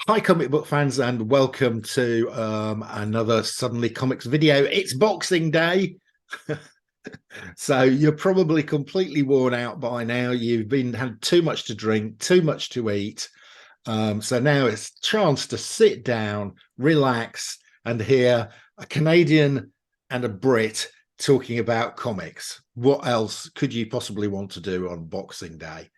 Hi, comic book fans, and welcome to another Suddenly Comics video. It's Boxing Day, so you're probably completely worn out by now. You've had too much to drink, too much to eat. So now it's a chance to sit down, relax, and hear a Canadian and a Brit talking about comics. What else could you possibly want to do on Boxing Day?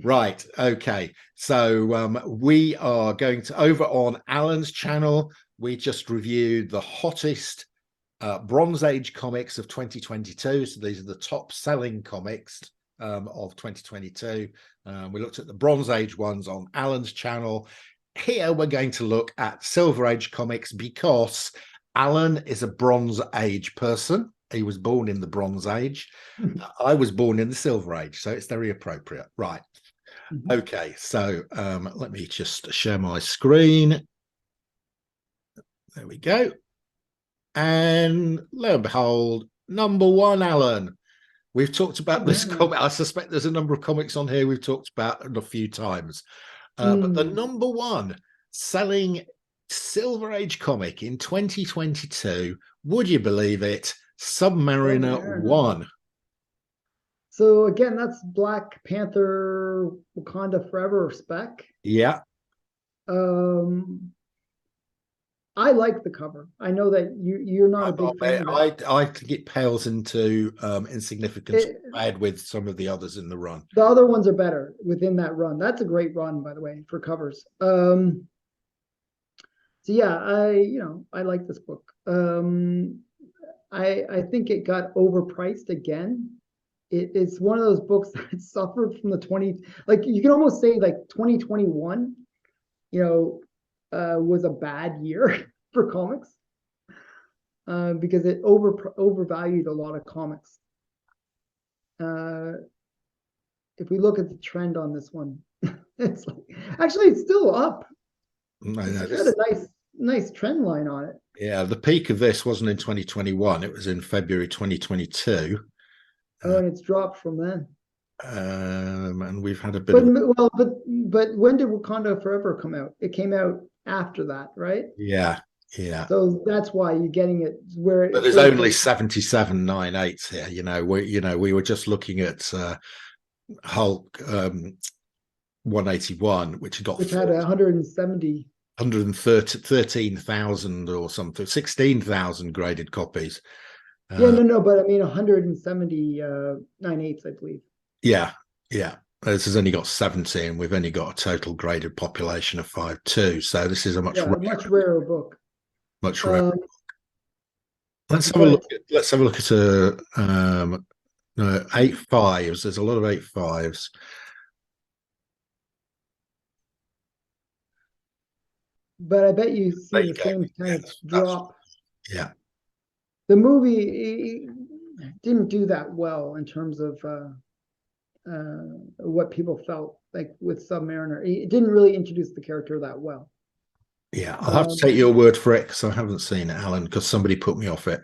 Right. Okay. So we are going to over on Alan's channel. We just reviewed the hottest Bronze Age comics of 2022. So these are the top selling comics of 2022. We looked at the Bronze Age ones on Alan's channel. Here we're going to look at Silver Age comics because Alan is a Bronze Age person. He was born in the Bronze Age. I was born in the Silver Age, so it's very appropriate. Right. Okay, so let me just share my screen. There we go. And lo and behold, number one, Alan. We've talked about this comic. I suspect there's a number of comics on here we've talked about a few times. But the number one selling Silver Age comic in 2022, would you believe it? Submariner 1. So again, that's Black Panther Wakanda Forever spec. Yeah. I like the cover. I know that you're not a big fan of it. I think it pales into insignificance compared with some of the others in the run. The other ones are better within that run. That's a great run, by the way, for covers. So yeah, I like this book. I think it got overpriced again. It's one of those books that suffered from the you can almost say like 2021, was a bad year for comics because it overvalued a lot of comics. If we look at the trend on this one, it's it's still up. It's got a nice trend line on it. Yeah, the peak of this wasn't in 2021. It was in February 2022. Oh, and it's dropped from then. And we've had a bit but when did Wakanda Forever come out? It came out after that, right? Yeah. So that's why you're getting it where. But there's only 77.98 here. We were just looking at Hulk 181, which had 170. 113,000 or something, 16,000 graded copies. No, but I mean 179/8, I believe. Yeah. This has only got 70, and we've only got a total graded population of 5.2. So this is a much rarer book. Much rarer. Let's have a look. Let's have a look at a 8.5s. There's a lot of 8.5s. But I bet you see the same kind of drop. Yeah. The movie didn't do that well in terms of what people felt like with Submariner. It didn't really introduce the character that well. Yeah, I'll have to take your word for it because I haven't seen it, Alan, because somebody put me off it.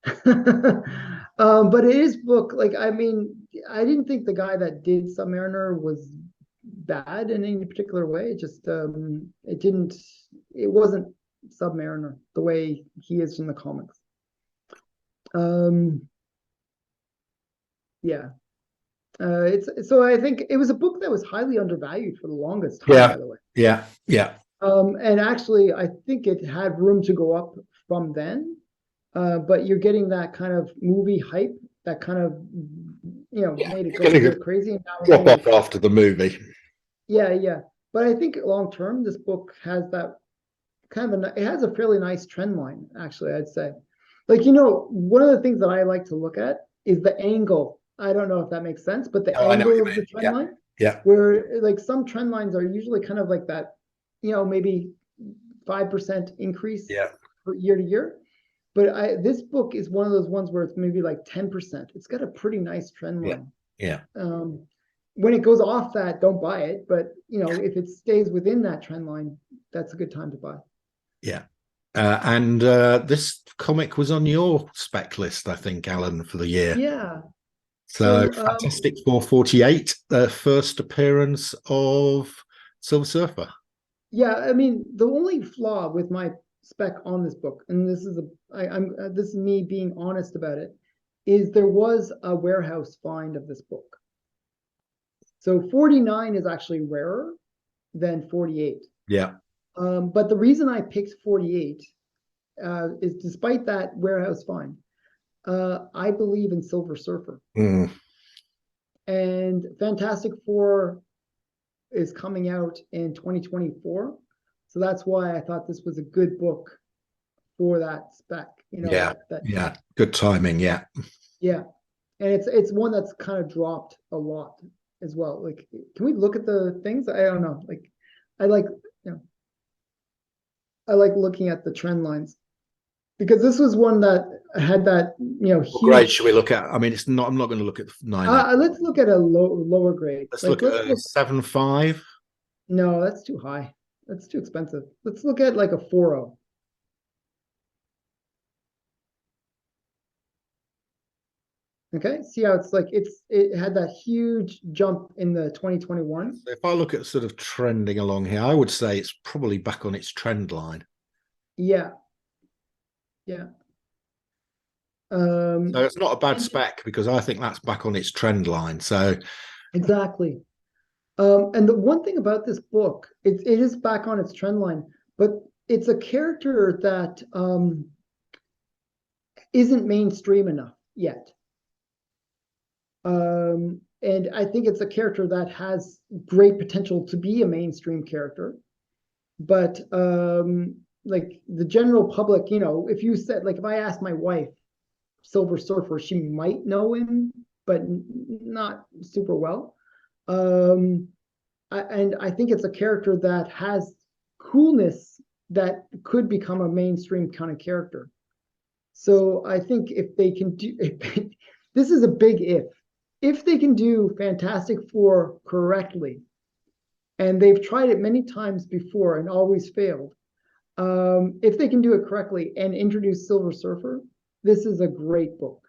But it is book, I didn't think the guy that did Submariner was bad in any particular way. It just it wasn't Submariner the way he is in the comics. Yeah. So I think it was a book that was highly undervalued for the longest time, by the way. Yeah. And actually I think it had room to go up from then. But you're getting that kind of movie hype that kind of made it go crazy. And drop off after the movie. Yeah. But I think long term, this book has that kind of it has a fairly nice trend line, actually, I'd say. One of the things that I like to look at is the angle. I don't know if that makes sense, but the angle of the trend line. Yeah. Where some trend lines are usually kind of like that, maybe 5% increase year to year. But this book is one of those ones where it's maybe like 10%. It's got a pretty nice trend line. Yeah. When it goes off that, don't buy it. But if it stays within that trend line, that's a good time to buy. Yeah. And this comic was on your spec list, I think, Alan, for the year. Yeah. So Fantastic 448, the first appearance of Silver Surfer. Yeah, I mean, the only flaw with my spec on this book, and this is this is me being honest about it, is there was a warehouse find of this book. So 49 is actually rarer than 48. Yeah. But the reason I picked 48 is despite that warehouse find, I believe in Silver Surfer. Mm. And Fantastic Four is coming out in 2024. So that's why I thought this was a good book for that spec, Yeah. that Yeah. Good timing. Yeah. yeah. And it's one that's kind of dropped a lot as well. Like, can we look at the things? I don't know. Like, I like, I like looking at the trend lines because this was one that had that, What grade huge. should we look at? I mean, it's not. I'm not going to look at the 9. Let's look at a lower grade. Let's Like, look at let's a look. 7.5. No, that's too high. That's too expensive. Let's look at like a 4.0. Okay, see how it's like it had that huge jump in the 2021. So if I look at sort of trending along here, I would say it's probably back on its trend line. Yeah, yeah. So it's not a bad And spec because I think that's back on its trend line. So exactly. And the one thing about this book, it is back on its trend line, but it's a character that isn't mainstream enough yet. And I think it's a character that has great potential to be a mainstream character. But like the general public, if you said, like, if I asked my wife, Silver Surfer, she might know him, but not super well. And I think it's a character that has coolness that could become a mainstream kind of character. So I think if they can do, this is a big if they can do Fantastic Four correctly, and they've tried it many times before and always failed. If they can do it correctly and introduce Silver Surfer, this is a great book.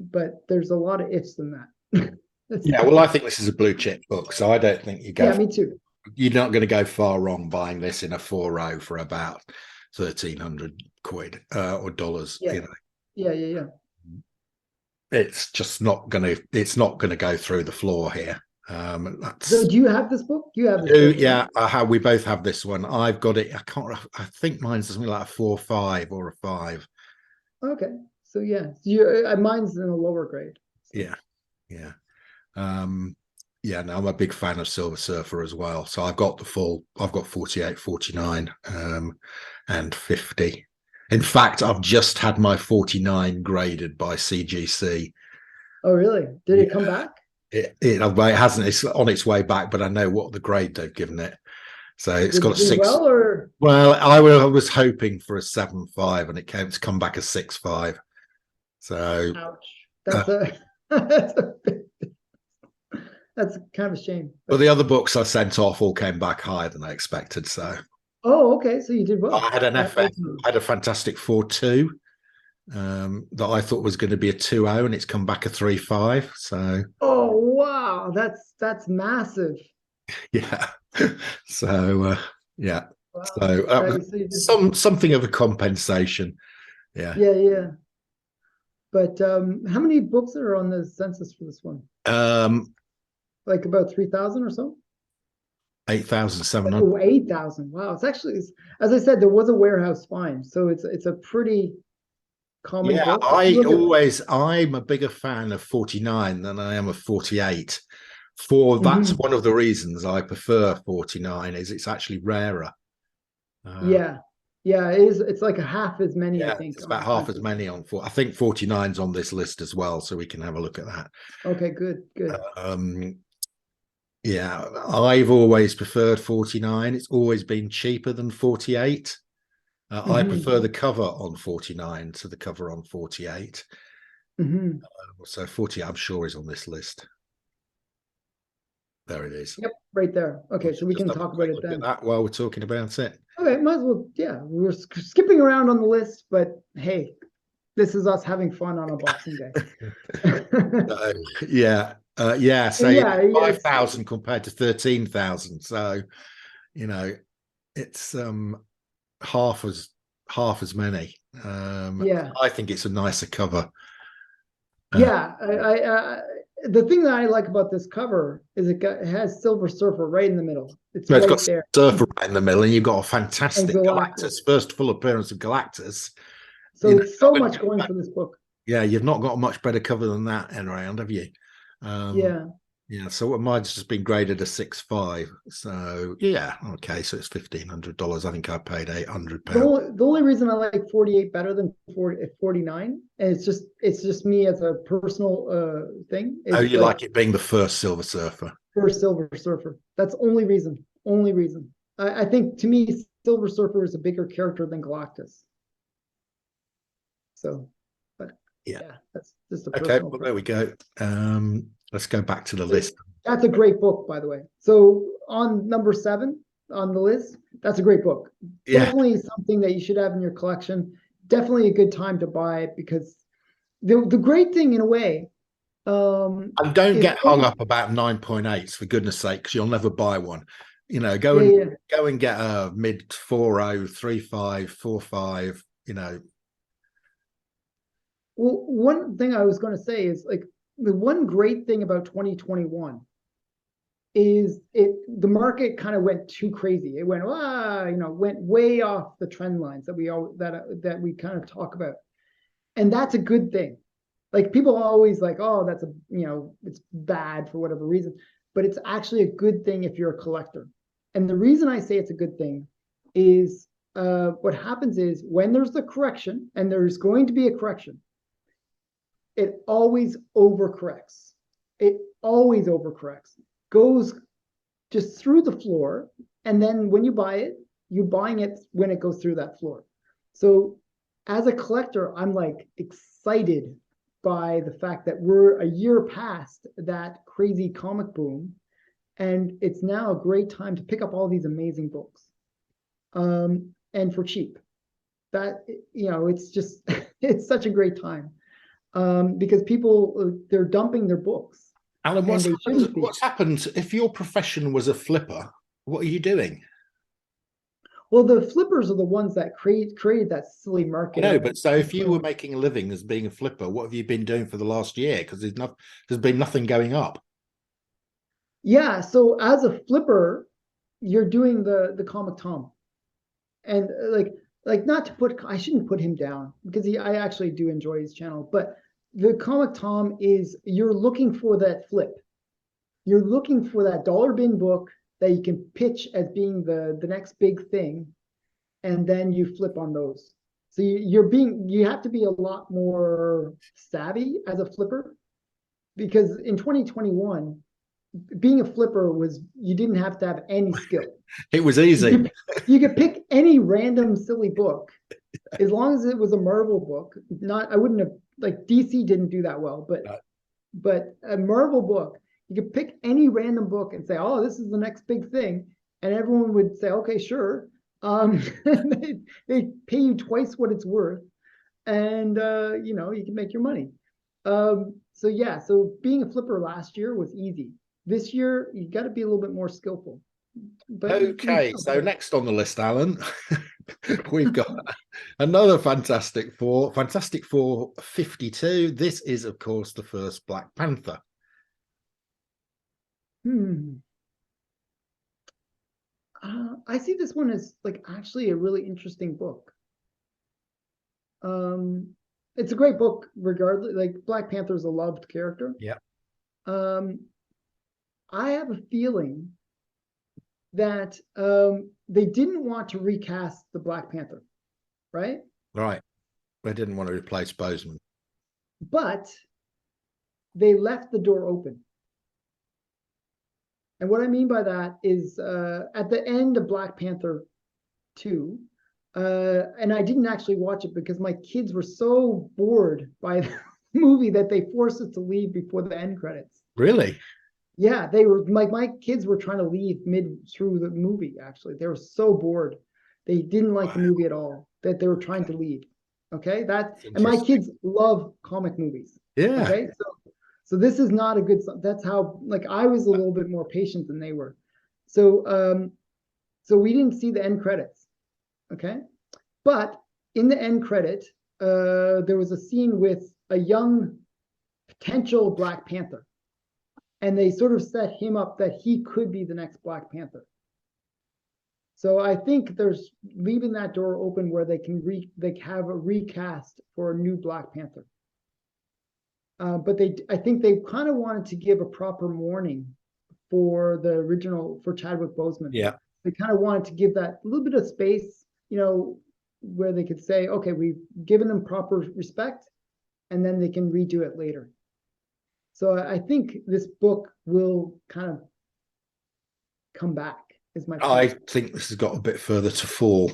But there's a lot of ifs in that. yeah, well, I think this is a blue chip book, so I don't think Yeah, me too. you're not going to go far wrong buying this in a 4.0 for about 1,300 quid or dollars. Yeah, yeah. It's just not going to. It's not going to go through the floor here. So That's do you have this book? You have this book, right? yeah. We both have this one. I've got it. I can't. I think mine's something like a 4.5 or a 5. Okay. So yeah, mine's in a lower grade. So. Yeah, yeah. Yeah, no, I'm a big fan of Silver Surfer as well. So I've got the full, I've got 48, 49, and 50. In fact, I've just had my 49 graded by CGC. Oh, really? Did it come Yeah, back? it hasn't, it's on its way back, but I know what the grade they've given it. So it's Did got it a do 6. well or? Well, I was hoping for a 7.5 and it came to come back a 6.5. So, Ouch. uh, That's a that's a that's kind of a shame. but the other books I sent off all came back higher than I expected. So Oh, okay. So you did I well. had an FF, Ultimately. I had a Fantastic Four 2 that I thought was going to be a 2.0 and it's come back a 3.5. So Oh, wow. That's massive. yeah. So yeah. Wow. So So you did, something of a compensation. Yeah. yeah, yeah. But how many books are on the census for this one? Um Like about 3,000 or so? 8,700. Oh, 8,000. Wow. It's actually, as I said, there was a warehouse find. So it's a pretty common Yeah, book. If you look at, I'm a bigger fan of 49 than I am of 48. For that's mhm. one of the reasons I prefer 49 is it's actually rarer. Uh, Yeah. Yeah, it is. It's like a half as many, I yeah, think, it's about on half as census. many on four. I think 49's on this list as well, so we can have a look at that. Okay, good, good. Um, yeah, I've always preferred 49. It's always been cheaper than 48. I Hmm. prefer the cover on 49 to the cover on 48. Hmm. So 40, I'm sure, is on this list. There it is. Yep, right there. We Okay, so should we just can have a talk about quick it look at then. that while we're talking about it. Okay, might as well. Yeah, we're skipping around on the list, but hey, this is us having fun on a Boxing Day. So, yeah, yeah. So Yeah, yeah, 5,000 compared to 13,000. So you know, it's half as many. Yeah. I think it's a nicer cover. Uh, Yeah, the thing that I like about this cover is it has Silver Surfer right in the middle. It's no, it's got right there. Surfer right in the middle, and you've got a And fantastic Galactus. Galactus, first full appearance of Galactus. So it's so much going for this book. Yeah, you've not got a much better cover than that in around, have you? Um, Yeah. yeah, so mine's just been graded a 6.5. So yeah, okay, so it's $1,500. I think I paid £800. The only reason I like 48 better than 49, and it's just me as a personal thing, Oh, is you like like it being the first Silver Surfer? for Silver Surfer. That's only reason. Only reason. I think to me, Silver Surfer is a bigger character than Galactus. So, but Yeah. yeah, that's just a Okay, personal well there we go. Let's go back to the list. That's a great book, by the way. So on number 7 on the list, that's a great book. Yeah, Definitely something that you should have in your collection. Definitely a good time to buy it because the great thing in a way and don't is get hung up about 9.8s for goodness sake, because you'll never buy one. You know, yeah, yeah. go and get a mid 4.0, 3.5, 4.5. You know, Well, one thing I was going to say is like the one great thing about 2021 is the market kind of went too crazy. It went went way off the trend lines that we kind of talk about. And that's a good thing. Like people are always like, oh, that's it's bad for whatever reason, but it's actually a good thing if you're a collector. And the reason I say it's a good thing is what happens is when there's the correction, and there's going to be a correction, it always overcorrects. It always overcorrects, goes just through the floor. And then when you buy it, you're buying it when it goes through that floor. So as a collector, I'm like excited by the fact that we're a year past that crazy comic boom. And it's now a great time to pick up all these amazing books. And for cheap. That, it's just, it's such a great time. Because people, they're dumping their books Alan, and they shouldn't be. what's happened if your profession was a flipper? What are you doing? Well, the flippers are the ones that created that silly I market know, of but so if you were making a living as being a flipper, what have you been doing for the last year? Because there's been nothing going up. yeah. So as a flipper, you're doing the comic Tom, and like not to put I shouldn't put him down because I actually do enjoy his channel, but the comic Tom is you're looking for that flip. You're looking for that dollar bin book that you can pitch as being the next big thing, and then you flip on those. So you have to be a lot more savvy as a flipper because in 2021, being a flipper was you didn't have to have any skill. It was You easy. could, you could pick any random silly book as long as it was a Marvel book. Not I wouldn't have like DC didn't do that well, but a Marvel book, you could pick any random book and say, "Oh, this is the next big thing," and everyone would say, "Okay, sure." They pay you twice what it's worth, and you can make your money. So yeah, so being a flipper last year was easy. This year, you got to be a little bit more skillful, but you can Okay, still so do it. next on the list, Alan, we've got another Fantastic Four 52. This is, of course, the first Black Panther. Hmm. I see this one as like actually a really interesting book. Um, it's a great book, regardless. Like Black Panther is a loved character. Yeah. Um, I have a feeling that they didn't want to recast the Black Panther, right? Right. They didn't want to replace Boseman. But they left the door open. And what I mean by that is at the end of Black Panther 2, and I didn't actually watch it because my kids were so bored by the movie that they forced us to leave before the end credits. Really? Yeah, they were like my kids were trying to leave mid through the movie, actually. They were so bored. They didn't like the movie at all, that they were trying to leave. Okay. And my kids love comic movies. Yeah. Okay. So this is not a good, that's how like I was a little bit more patient than they were. So So we didn't see the end credits. Okay. But in the end credit, there was a scene with a young potential Black Panther. And they sort of set him up that he could be the next Black Panther. So I think there's leaving that door open where they can they have a recast for a new Black Panther. But I think they kind of wanted to give a proper mourning for the original, for Chadwick Boseman. Yeah. They kind of wanted to give that a little bit of space, you know, where they could say, okay, we've given them proper respect, and then they can redo it later. So I think this book will kind of come back, is my point. I think this has got a bit further to fall.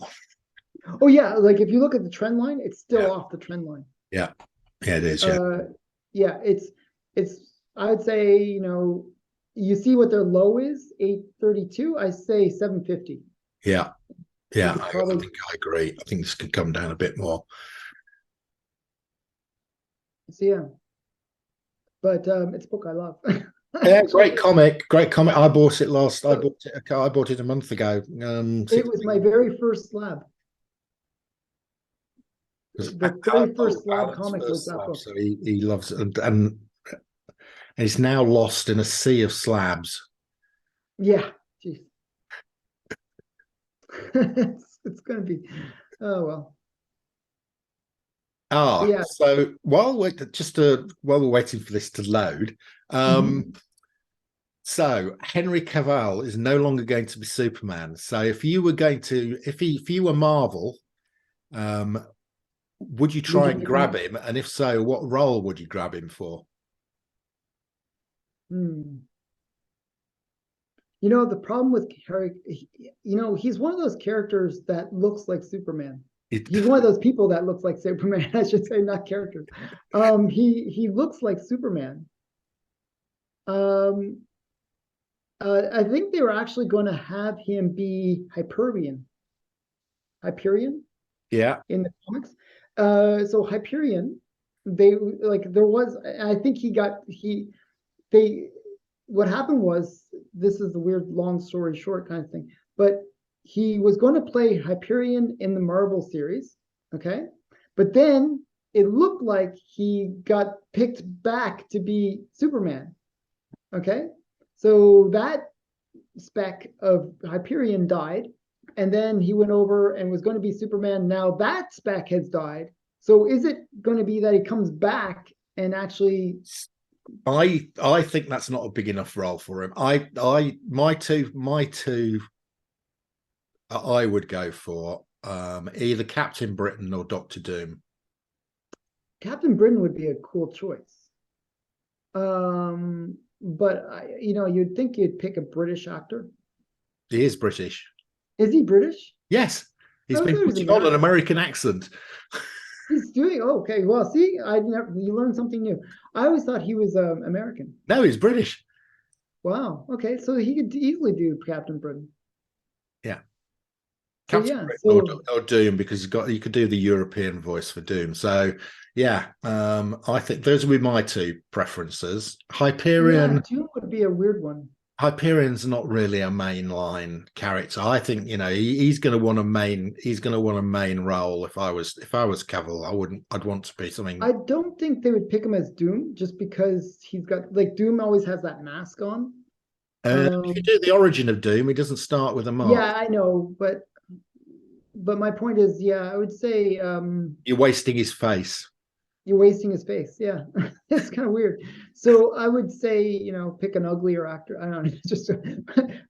Oh yeah, like if you look at the trend line, it's still off the trend line. Yeah. Yeah, it is. Yeah. Yeah, it's I would say, you know, you see what their low is, 832. I say 750. Yeah. Yeah. I Probably, think I agree. I think this could come down a bit more. so yeah. But it's a book I love. Yeah, great comic. Great comic. I bought it last. I bought it a month ago. It was my very first slab. The very first slab comic was that book. So he loves it, and he's now lost in a sea of slabs. Yeah, geez. It's gonna be, oh well. Ah, yeah. So while we're waiting for this to load, so Henry Cavill is no longer going to be Superman. So if you were going to, if you were Marvel, would you try and grab him? And if so, what role would you grab him for? You know, the problem with Harry, you know, he's one of those characters that looks like Superman. He's one of those people that looks like Superman, I should say, not characters. He looks like Superman. I think they were actually going to have him be Hyperion. Yeah. In the comics. So Hyperion, they like there was, I think what happened was, this is the weird long story short kind of thing, but he was going to play Hyperion in the Marvel series, okay? But then it looked like he got picked back to be Superman, okay? So that spec of Hyperion died, and then he went over and was going to be Superman. Now that spec has died. So is it going to be that he comes back and actually... I think that's not a big enough role for him. My two I would go for either Captain Britain or Doctor Doom. Captain Britain would be a cool choice. But you know, you'd think you'd pick a British actor. He is British. Is he British? Yes. He's been putting on an American accent. He's doing okay. Well, see, you learned something new. I always thought he was American. No, he's British. Wow. Okay, so he could easily do Captain Britain. Yeah. Captain Britain or Doom, because you could do the European voice for Doom. So yeah, I think those would be my two preferences. Hyperion. Yeah, Doom would be a weird one. Hyperion's not really a mainline character. I think, you know, he's going to want a main role. If I was Cavill, I'd want to be something. I don't think they would pick him as Doom just because he's got, like, Doom always has that mask on. If you do the origin of Doom, he doesn't start with a mask. Yeah, I know, but my point is, yeah, I would say you're wasting his face. You're wasting his face. Yeah, it's kind of weird. So I would say, you know, pick an uglier actor. I don't know, just,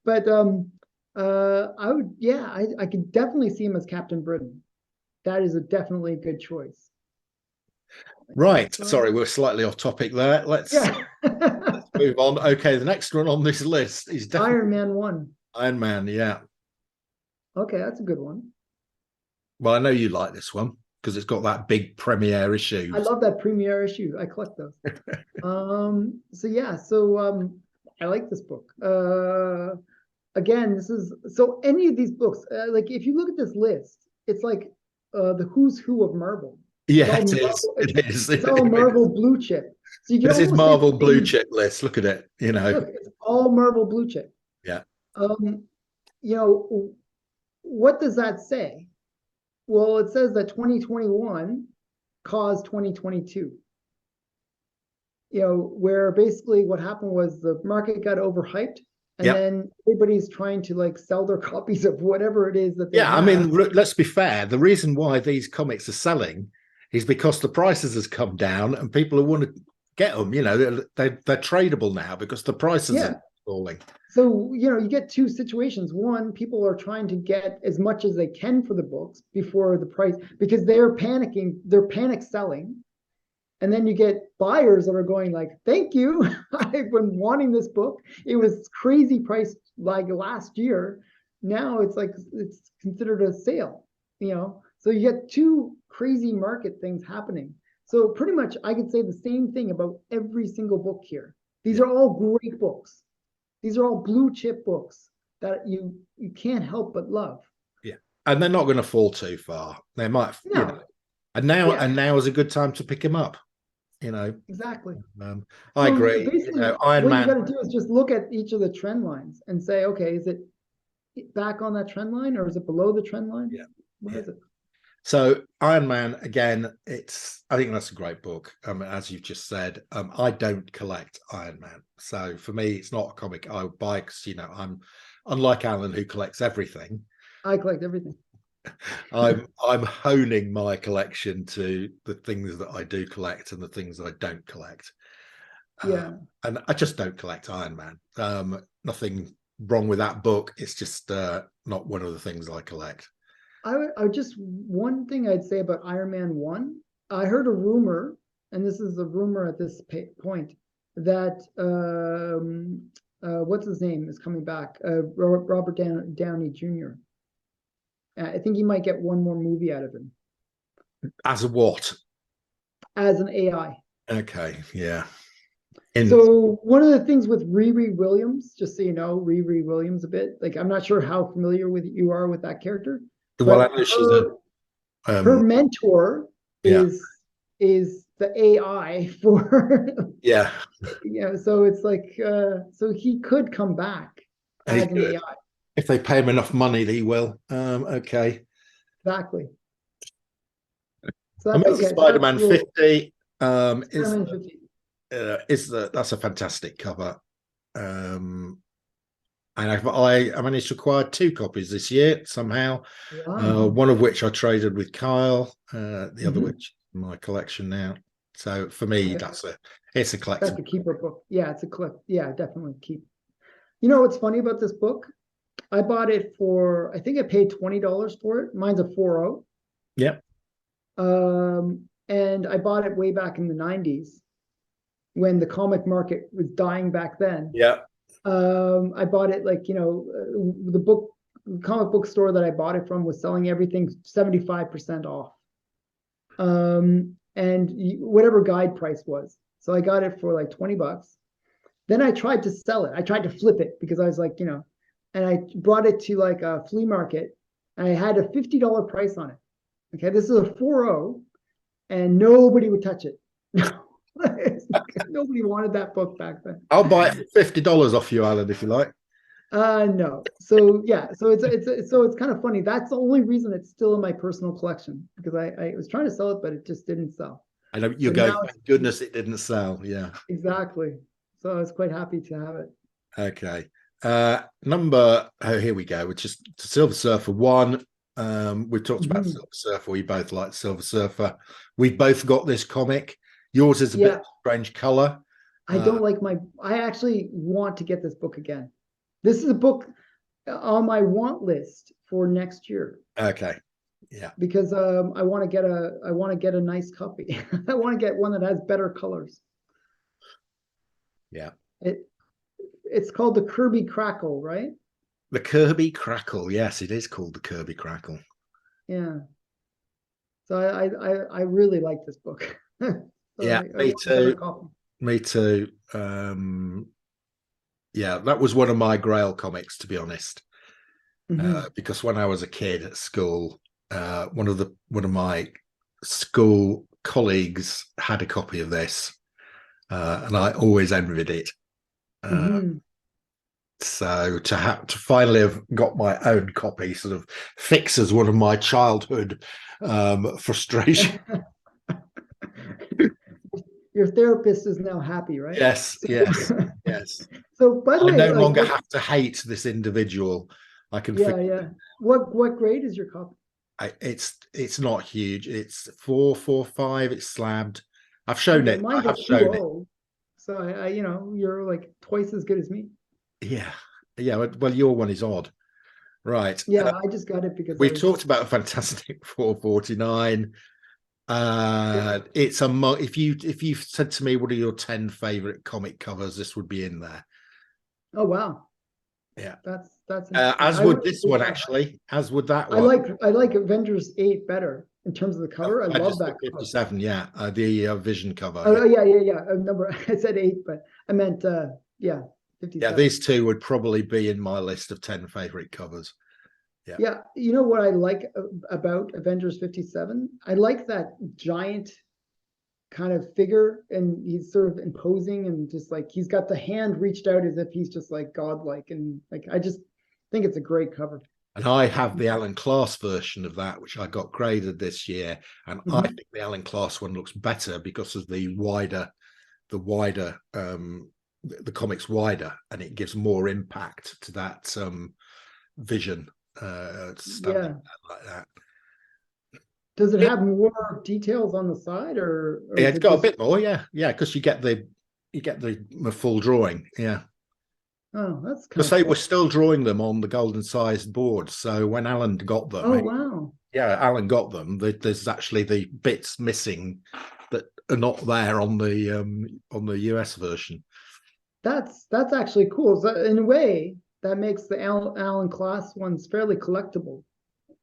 but I would, yeah, I could definitely see him as Captain Britain. That is definitely a good choice. Right. Sorry, we're slightly off topic there. Let's move on. Okay, the next one on this list is definitely Iron Man 1. Iron Man, yeah. Okay, that's a good one. Well, I know you like this one because it's got that big premiere issue. I love that premiere issue. I collect those. So yeah, I like this book. Again, so any of these books, like if you look at this list, it's like the who's who of Marvel. Yeah, it is. It's all Marvel blue chip. So this is Marvel blue chip list. Look at it. You know, look, it's all Marvel blue chip. Yeah. You know, what does that say? Well, it says that 2021 caused 2022. Where basically what happened was the market got overhyped, and Yeah. then everybody's trying to like sell their copies of whatever it is that they Yeah, I have. mean, let's be fair. The reason why these comics are selling is because the prices has come down and people want to get them. They're tradable now because the prices are Yeah. falling. So, you get two situations. One, people are trying to get as much as they can for the books before the price, because they're panicking, they're panic selling. And then you get buyers that are going like, thank you. I've been wanting this book. It was crazy price like last year. Now it's like it's considered a sale. So you get two crazy market things happening. So pretty much I could say the same thing about every single book here. These Yeah, are all great books. These are all blue chip books that you can't help but love. yeah, and they're not going to fall too far. They might, No, yeah, and now is a good time to pick them up. You know, exactly. um, I So agree. basically, Iron what you got Man. to do is just look at each of the trend lines and say, okay, is it back on that trend line or is it below the trend line? Yeah, Where yeah. is it? So Iron Man again, I think that's a great book. As you've just said, I don't collect Iron Man, so for me, it's not a comic I would buy because I'm unlike Alan who collects everything. I collect everything. I'm honing my collection to the things that I do collect and the things that I don't collect. Uh, Yeah. and I just don't collect Iron Man. Nothing wrong with that book. It's just not one of the things I collect. I just one thing I'd say about Iron Man 1. I heard a rumor, and this is a rumor at this point, that what's his name is coming back, Robert Downey Jr. I think he might get one more movie out of him As a what? as an AI. Okay, yeah. In So one of the things with Riri Williams, just so you know, Riri Williams a bit, like I'm not sure how familiar with you are with that character, well, but I know she's a her mentor yeah, is the AI for yeah, so it's like so he could come back and he's as an good. AI. If they pay him enough money, he will. Okay. Exactly. So that's Amazing okay. So that's Spider-Man a little 50 is Spider-Man 50. that's a fantastic cover. Um, and I managed to acquire two copies this year somehow. Wow. One of which I traded with Kyle, the other Mm-hmm. which in my collection now. So for me, Okay. it's a That's collectible. a keeper book. Yeah, it's a collect. Yeah, definitely keep. You know what's funny about this book? I bought it for, I think I paid $20 for it. Mine's a 4.0. Yeah, And I bought it way back in the 90s when the comic market was dying back then. yeah. I bought it like, the comic book store that I bought it from was selling everything 75% off. And whatever guide price was. So I got it for like $20. Then I tried to sell it. I tried to flip it because I was like, and I brought it to like a flea market and I had a $50 price on it. Okay, this is a 4.0 and nobody would touch it. Nobody wanted that book back then. I'll buy it for $50 off you, Alan, if you like. No. So yeah, so it's kind of funny. That's the only reason it's still in my personal collection because I was trying to sell it, but it just didn't sell. I know you're But going, now it's thank goodness it didn't sell. Yeah. exactly. So I was quite happy to have it. Okay. Here we go, which is Silver Surfer 1. We've talked about Mhm. Silver Surfer. We both like Silver Surfer. We've both got this comic. Yours is a bit Yeah, strange color. I don't like I actually want to get this book again. This is a book on my want list for next year Okay. Yeah. because I want to get a nice copy. I want to get one that has better colors. Yeah. It it's called the Kirby Crackle, right? The Kirby Crackle. Yes, it is called the Kirby Crackle. Yeah. So I really like this book. So Yeah, I me want a better too. copy. Me too. Yeah, that was one of my Grail comics, to be honest. Hmm. Because when I was a kid at school, one of my school colleagues had a copy of this, and I always envied it. Uh, Hmm. So to have to finally have got my own copy sort of fixes one of my childhood frustration. Your therapist is now happy, right? Yes, So, yes, yes. so by the I way, no like longer what? have to hate this individual. I can Yeah, forgive yeah. him. What grade is your copy? It's not huge. It's 445. It's slabbed. I've shown Okay, it. I mine's a have shown it. 2.0. So you're like twice as good as me. Yeah, yeah. Well, your one is odd, right? Yeah, I just got it because I We've was. talked about a fantastic 449. It's a if you said to me what are your 10 favorite comic covers, this would be in there. Oh wow, Yeah. that's interesting. As would this one actually, as would that one. I like Avengers 8 better in terms of the Oh, cover. I I love just that put cover. 57, yeah. The Vision cover, Oh yeah. yeah. Number I said 8, but I meant yeah, Yeah, 57. these two would probably be in my list of 10 favorite covers. Yeah. Yeah, you know what I like about Avengers 57? I like that giant kind of figure, and he's sort of imposing and just like he's got the hand reached out as if he's just like godlike, and like I just think it's a great cover. And I have the Alan Class version of that, which I got graded this year. And I Mhm. think the Alan Class one looks better because of the comics wider, and it gives more impact to that vision standing Yeah. like that. Does it Yeah, have more details on the side, or yeah, is it's it got a just bit more, yeah, yeah, because you get the full drawing, yeah. oh, that's kind Because of they were cool. still drawing them on the golden sized boards. So when Alan got them, Oh wow. yeah, Alan got them. There's actually the bits missing that are not there on the US version. That's actually cool. So in a way, that makes the Allen class ones fairly collectible.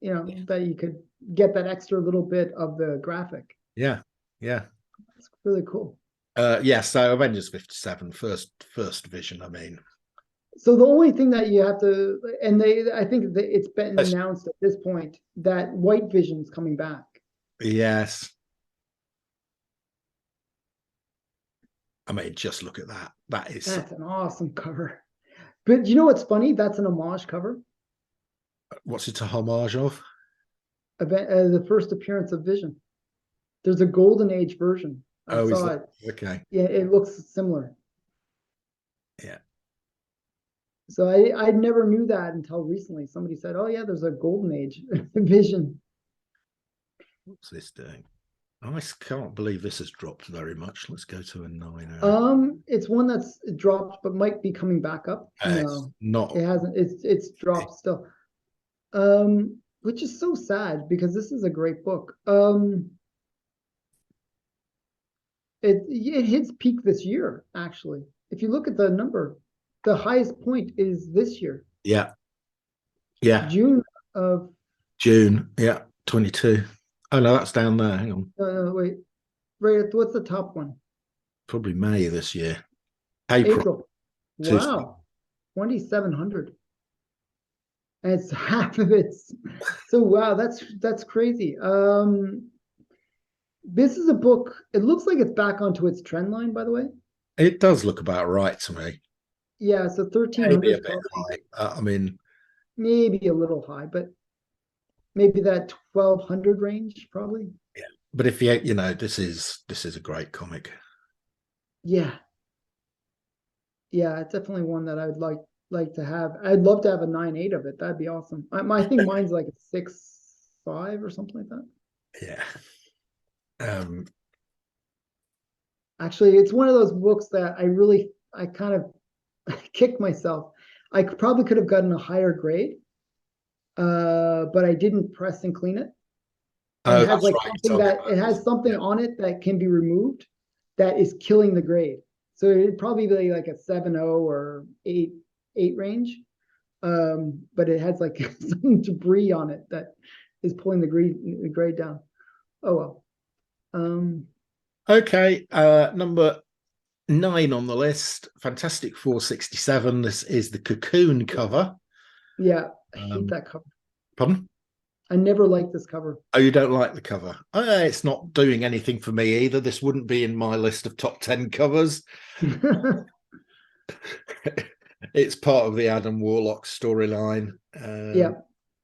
You know, that you could get that extra little bit of the graphic. Yeah, yeah, It's really cool. yeah. So Avengers 57, first vision. I mean, So the only thing that you have to, and I think that it's been that's, announced at this point that White Vision's coming back. yes. I mean, just look at that. That is That's an awesome cover. But you know what's funny? That's an homage cover. what's it a homage of? The first appearance of Vision. There's a Golden Age version. I Oh, is saw that it. okay? Yeah, it looks similar. Yeah. So I never knew that until recently. Somebody said, "Oh yeah, there's a Golden Age Vision." What's this doing? I can't believe this has dropped very much. Let's go to a 9. It's one that's dropped, but might be coming back up. It's No, not. it hasn't. It's dropped still. Which is so sad because this is a great book. It hits peak this year, actually. If you look at the number, the highest point is this year, Yeah, yeah. June of June. Yeah, 22. Oh no, that's down there. Hang on, wait, right. What's the top one? probably May this year. April. April. Two. Wow, 2,700. And it's half of it. So wow, that's crazy. This is a book. It looks like it's back onto its trend line, by the way. It does look about right to me. Yeah, so Maybe 1,300 a is bit probably high. I mean, maybe a little high, but maybe that 1,200 range, probably. yeah. But if you this is a great comic. Yeah, yeah, it's definitely one that I would like to have. I'd love to have a 9.8 of it. That'd be awesome. I think mine's like a 6.5 or something like that. Yeah. Um. Actually, it's one of those books that I kind of kicked myself. I probably could have gotten a higher grade, but I didn't press and clean it. And Oh, that's right. You told me it about has this. something Yeah. on it that can be removed that is killing the grade. So it'd probably be like a 7.0 or 8 range. But it has like some debris on it that is pulling the grade down. Oh well. Okay. Number 9 on the list. Fantastic 467. This is the Cocoon cover. Yeah, I hate Um. that cover. Pardon? I never liked this cover. Oh, you don't like the cover? It's not doing anything for me either. This wouldn't be in my list of top 10 covers. It's part of the Adam Warlock storyline. Yeah.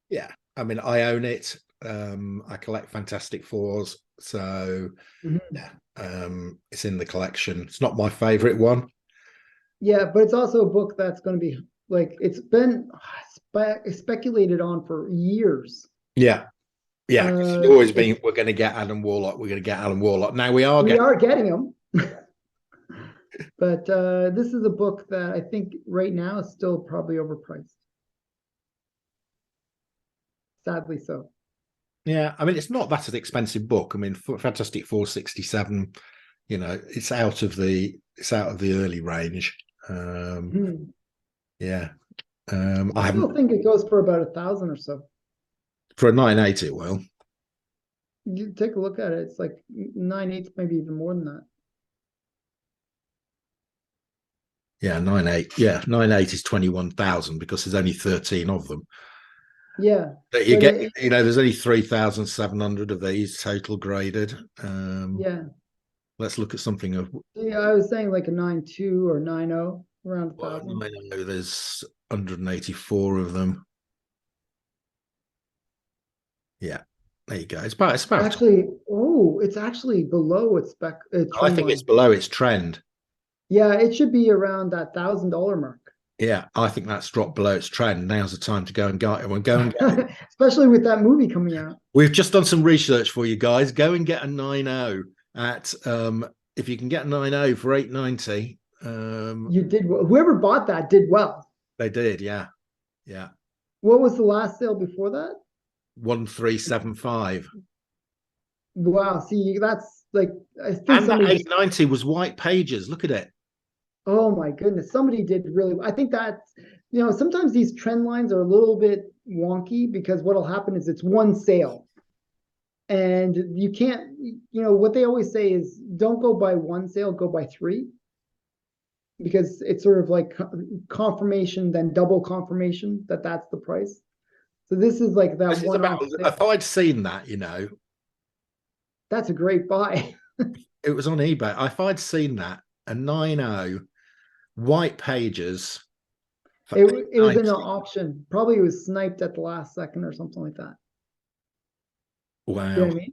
Yeah, I mean, I own it. I collect Fantastic Fours, so Mhm. yeah, it's in the collection. It's not my favorite one. Yeah, but it's also a book that's going to be like it's been speculated on for years. Yeah, yeah, 'cause it's Uh, always been it's we're going to get Adam Warlock. We're going to get Adam Warlock. Now we are we getting. are getting them, but this is a book that I think right now is still probably overpriced. Sadly so. Yeah, I mean, it's not that an expensive book. I mean, Fantastic Four 67. You know, it's out of the early range. Hmm. Yeah, I I haven't still think it goes for about 1,000 or so. for a 980. Well, You take a look at it; it's like 9/8, maybe even more than that. yeah, 9.8. Yeah, 9.8 is 21,000 because there's only 13 of them. Yeah, But you but get, you know, there's only 3,700 of these total graded. yeah, Let's look at something of yeah. I was saying like a 9.2 or 9.0, around a well, thousand. I know there's 184 of them. Yeah, there you go. It's about. Actually, oh, it's actually below its I trend think it's line. below its trend. Yeah, it should be around that $1,000 mark, Yeah, I think that's dropped below its trend. Now's the time to go and get it. We'll go and get it. especially with that movie coming out. We've just done some research for you guys. Go and get a 9.0 at if you can get a 9.0 for 890. You did well. Whoever bought that did well. They did, yeah. Yeah. What was the last sale before that? 1375. Wow, see, that's like I think And that somebody just 890 was white pages. Look at it. oh my goodness, somebody did really. I think that sometimes these trend lines are a little bit wonky because what'll happen is it's one sale and you can't. What they always say is don't go by one sale, go by three because it's sort of like confirmation, then double confirmation that that's the price. So this is like that This is about, one-off if sale. I'd seen that, That's a great buy. it was on eBay. If I'd seen that, a 9.0 white pages for It was in an 890. auction. Probably it was sniped at the last second or something like that. You know Wow. what I mean?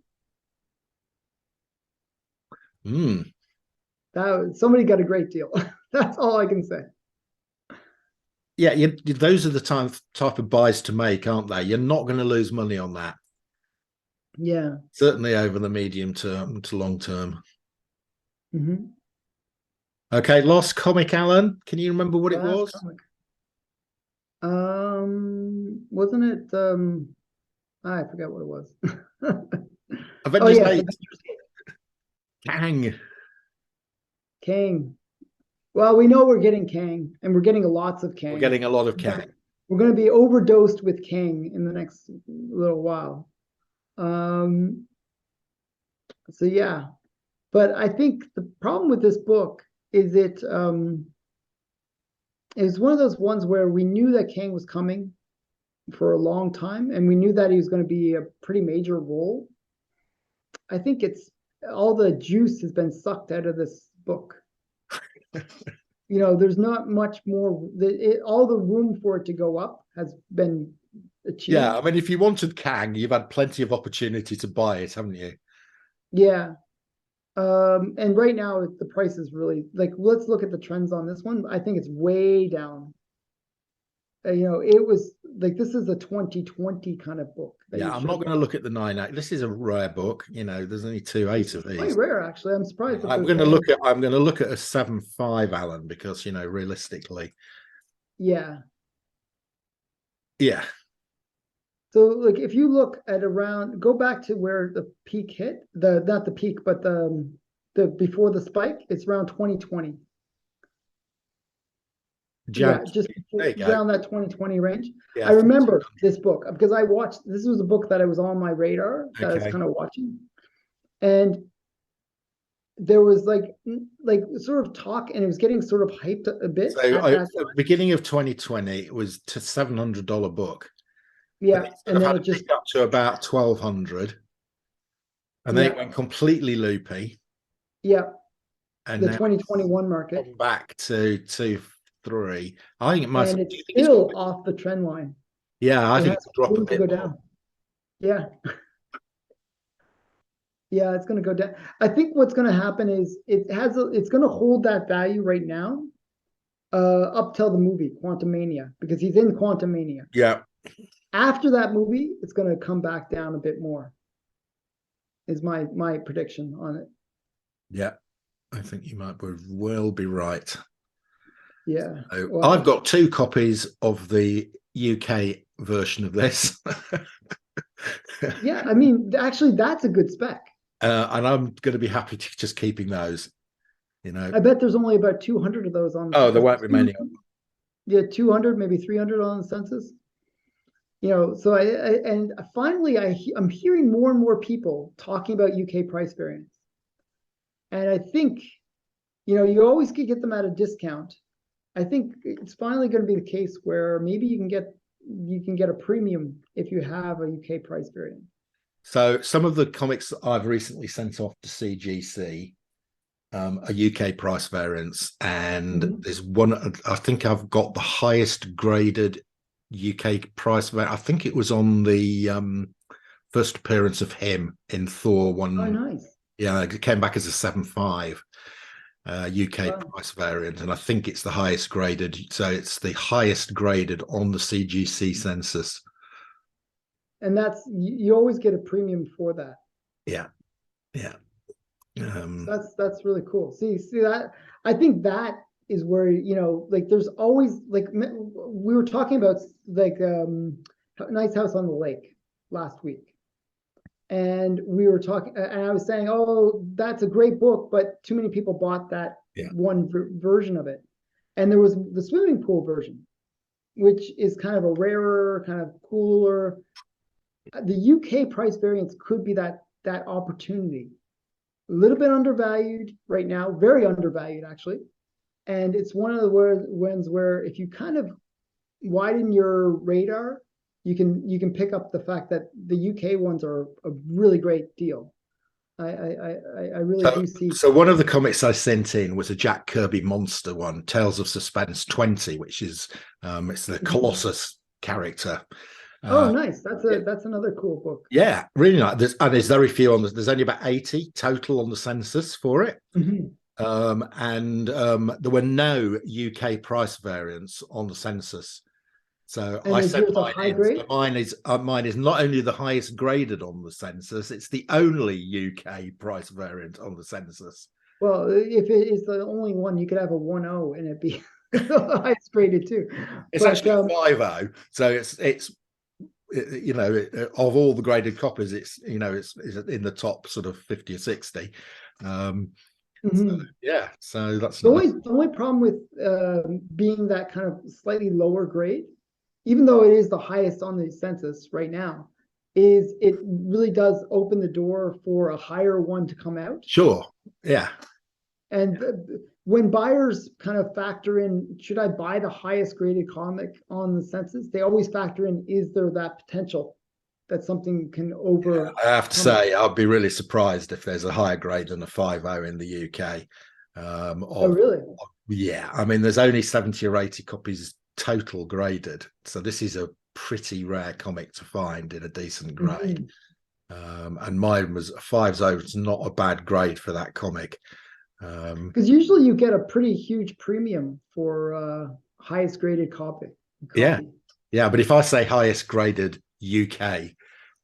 Mm. Somebody got a great deal. That's all I can say. Yeah, those are the type of buys to make, aren't they? You're not going to lose money on that. Yeah. Certainly over the medium term to long term. Hmm. Okay, Lost Comic, Alan. Can you remember what it Last was? comic. Wasn't it? I forgot what it was. Oh Avengers yes, 8. Avengers Kang. Kang. Well, we know we're getting Kang, and we're getting lots of We're Kang. getting a lot of Kang. We're going to be overdosed with Kang in the next little while. Um, so yeah, but I think the problem with this book is it was one of those ones where we knew that Kang was coming for a long time, and we knew that he was going to be a pretty major role. I think it's all the juice has been sucked out of this book. There's not much more. All the room for it to go up has been Yeah, achieved. I mean, if you wanted Kang, you've had plenty of opportunity to buy it, haven't you? Yeah. And right now the price is really like, let's look at the trends on this one. I think it's way down. It was like this is a 2020 kind of book that Yeah, you I'm should not have going bought. to look at the 9.8. This is a rare book. There's only 2.8 of Quite these. rare, actually. I'm surprised that I'm there's going to only look at I'm going to look at a 7.5, Alan, because realistically, yeah. yeah. So like if you look at around, go back to where the peak hit, the not the peak, but the before the spike, it's around 2020. Jan, Yeah, just there you go. around that 2020 range. Yeah, I remember 1,400. this book because I watched this was a book that I was on my radar that I was Okay. kind of watching. And there was like sort of talk and it was getting sort of hyped a bit So at at that the time. beginning of 2020, it was to $700 book. Then Yeah. it sort And of then had it a just pick up to about 1,200, and then it yeah, went completely loopy, yeah, and the now it's 2021 market. gone back to 63. I think it might. and Do it's you think it's got? still off the trend line. Yeah, I It think has it's drop a room to bit go more. down. Yeah, yeah, it's going to go down. I think what's going to happen is it's going to hold that value right now, up till the movie Quantumania, because he's in Quantumania. Yeah, After that movie, it's going to come back down a bit more. Is my prediction on it. yeah. I think you might well be right. Yeah. So I've Well, got two copies of the UK version of this. yeah. I mean, actually, that's a good spec. And I'm going to be happy to just keeping those, you know. I bet there's only about 200 of those on Oh, there won't be two, many. yeah, 200, maybe 300 on the census. So and finally I'm hearing more and more people talking about UK price variance. And I think, you always could get them at a discount. I think it's finally going to be the case where maybe you can get a premium if you have a UK price variant. So some of the comics that I've recently sent off to CGC are UK price variants, and Mhm. there's one. I think I've got the highest graded UK price variant. I think it was on the first appearance of him in Thor Oh, one. nice. Yeah, it came back as a 7.5 UK Wow. price variant, and I think it's the highest graded. So it's the highest graded on the CGC census. And you always get a premium for that. Yeah, yeah. So that's really cool. See that I think that is where like there's always like we were talking about like Nice House on the Lake last week, and we were talking, and I was saying, oh, that's a great book, but too many people bought that Yeah. one version of it, and there was the swimming pool version, which is kind of a rarer, kind of cooler. The UK price variance could be that opportunity. A little bit undervalued right now, very undervalued actually. And it's one of the ones where if you kind of widen your radar, you can pick up the fact that the UK ones are a really great deal. I really So, do see. so one of the comics I sent in was a Jack Kirby monster one, Tales of Suspense 20, which is it's the Mhm. Colossus character. Oh, Uh, nice. That's yeah, another cool book. yeah, really nice. There's very few on this. There's only about 80 total on the census for it. Mhm. And there were no UK price variants on the census. So And I is sent yours a mine high in. So grade? mine is not only the highest graded on the census, it's the only UK price variant on the census. Well, if it is the only one, you could have a 1.0 and it'd be the highest graded too. It's But actually a 5.0, so it's of all the graded copies, it's in the top sort of 50 or 60. Um, so, mhm. yeah, so that's The nice. only the only problem with being that kind of slightly lower grade, even though it is the highest on the census right now, is it really does open the door for a higher one to come out. Sure, yeah, And when buyers kind of factor in, should I buy the highest graded comic on the census? They always factor in, is there that potential that something can I have to overcome it? say I'd be really surprised if there's a higher grade than a 5.0 in the UK. Oh, Of really? Yeah, I mean, there's only 70 or 80 copies total graded, so this is a pretty rare comic to find in a decent grade. Mhm. And mine was a 5.0. It's not a bad grade for that comic. Um, Because usually you get a pretty huge premium for highest graded copy. yeah, Copy. yeah, but if I say highest graded UK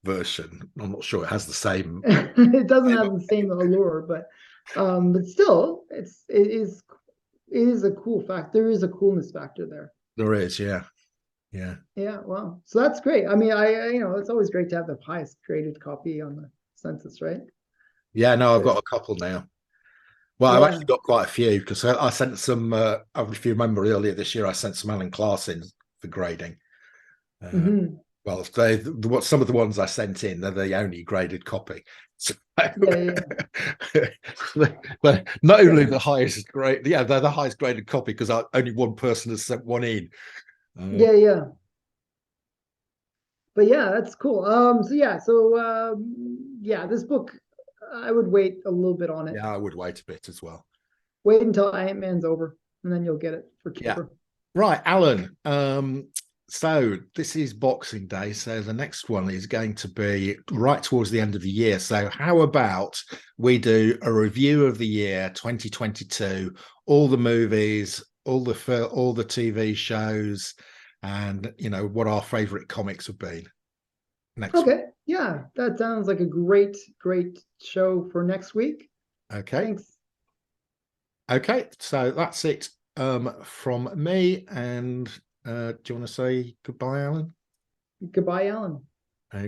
version, I'm not sure it has the same. It doesn't have the same allure, but still, it is a cool fact. There is a coolness factor there. There is, yeah, yeah, Yeah, wow. So that's great. I mean, it's always great to have the highest graded copy on the census, right? yeah. No, I've got Good. a couple now. Well, I've Yeah. actually got quite a few because I sent some. If you remember earlier this year, I sent some Alan Class in for grading. Uh, Hmm. well, some of the ones I sent in, they're the only graded copy. So, Yeah, yeah, but not yeah, only the highest grade, yeah, they're the highest graded copy because only one person has sent one in. yeah, yeah. But yeah, that's cool. Yeah, this book, I would wait a little bit on it. Yeah, I would wait a bit as well. Wait until Ant-Man's over, and then you'll get it for Yeah, cheaper. Right, Alan. So this is Boxing Day. So the next one is going to be right towards the end of the year. So how about we do a review of the year 2022, all the movies, all the TV shows, and what our favorite comics have been next week. Okay, yeah, that sounds like a great show for next week. Okay. Thanks. Okay. So that's it from me. And do you want to say goodbye, Alan? Goodbye, Alan. Okay.